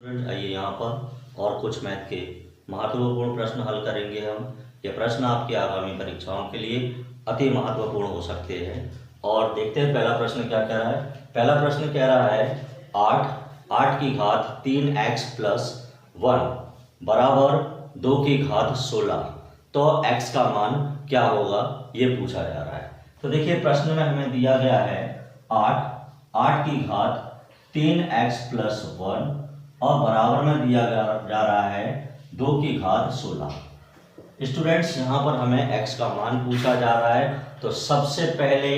Student आइए यहाँ पर और कुछ मैथ के महत्वपूर्ण प्रश्न हल करेंगे हम। ये प्रश्न आपकी आगामी परीक्षाओं के लिए अति महत्वपूर्ण हो सकते हैं। और देखते हैं पहला प्रश्न क्या कह रहा है। पहला प्रश्न कह रहा है 8 की घात 3x प्लस 1 बराबर 2 की घात 16, तो x का मान क्या होगा ये पूछा जा रहा है। तो देखिए प्रश्न में हमें दिया गया है 8 की घात 3x प्लस 1 और बराबर में दिया जा रहा है 2 की घात 16। स्टूडेंट्स यहाँ पर हमें x का मान पूछा जा रहा है, तो सबसे पहले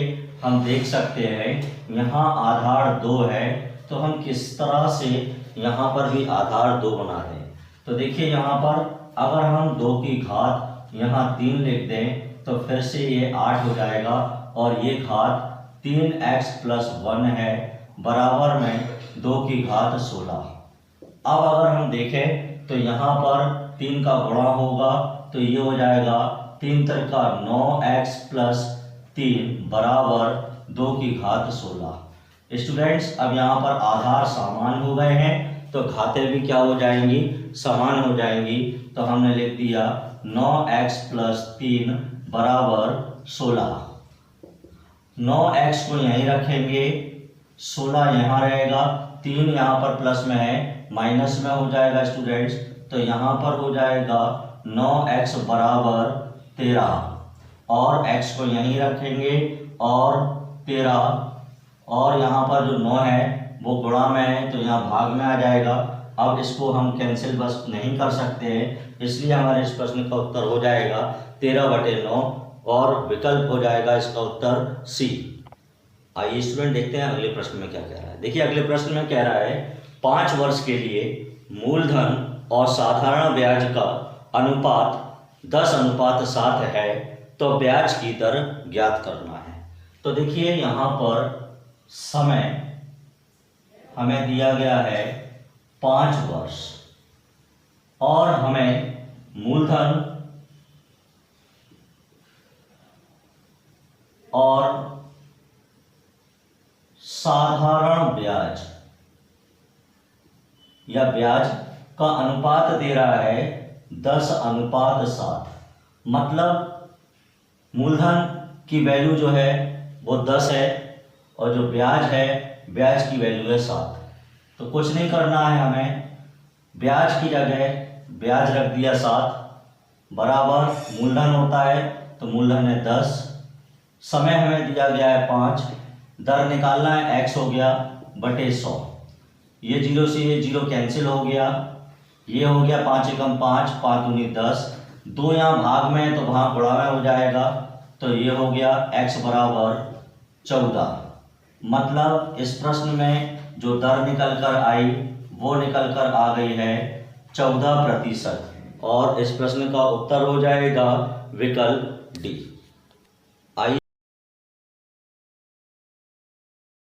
हम देख सकते हैं यहाँ आधार 2 है, तो हम किस तरह से यहाँ पर भी आधार 2 बना दें। तो देखिए यहाँ पर अगर हम 2 की घात यहाँ 3 लिख दें तो फिर से ये 8 हो जाएगा और ये घात 3x प्लस 1 है बराबर में 2 की घात 16। अब अगर हम देखें तो यहाँ पर 3 का गुणा होगा तो ये हो जाएगा 3 का 9x प्लस 3 बराबर 2 की घात 16। स्टूडेंट्स अब यहाँ पर आधार समान हो गए हैं तो घातें भी क्या हो जाएंगी, समान हो जाएंगी। तो हमने लिख दिया 9x प्लस 3 बराबर 16। 9x को यहीं रखेंगे, 16 यहाँ रहेगा, 3 यहाँ पर प्लस में है माइनस में हो जाएगा स्टूडेंट्स, तो यहाँ पर हो जाएगा 9x बराबर 13 और x को यहीं रखेंगे और 13 और यहाँ पर जो 9 है वो गुणा में है तो यहाँ भाग में आ जाएगा। अब इसको हम कैंसिल बस नहीं कर सकते हैं, इसलिए हमारे इस प्रश्न का उत्तर हो जाएगा 13/9 और विकल्प हो जाएगा इसका उत्तर सी। आइए स्टूडेंट देखते हैं अगले प्रश्न में क्या कह रहा है। देखिए अगले प्रश्न में कह रहा है 5 वर्ष के लिए मूलधन और साधारण ब्याज का अनुपात 10:7 है, तो ब्याज की दर ज्ञात करना है। तो देखिए यहाँ पर समय हमें दिया गया है 5 वर्ष और हमें मूलधन और साधारण ब्याज या ब्याज का अनुपात दे रहा है 10:7। मतलब मूलधन की वैल्यू जो है वो 10 है और जो ब्याज है ब्याज की वैल्यू है 7। तो कुछ नहीं करना है, हमें ब्याज की जगह ब्याज रख दिया 7 बराबर मूलधन होता है तो मूलधन है 10, समय हमें दिया गया है 5, दर निकालना है x हो गया बटे 100। ये 0 से ये 0 कैंसिल हो गया, ये हो गया 5 एकम 5, 5 दूनी 10, 2 यहाँ भाग में है तो वहाँ गुणा में हो जाएगा, तो ये हो गया x बराबर 14। मतलब इस प्रश्न में जो दर निकल कर आई वो निकल कर आ गई है 14% और इस प्रश्न का उत्तर हो जाएगा विकल्प डी।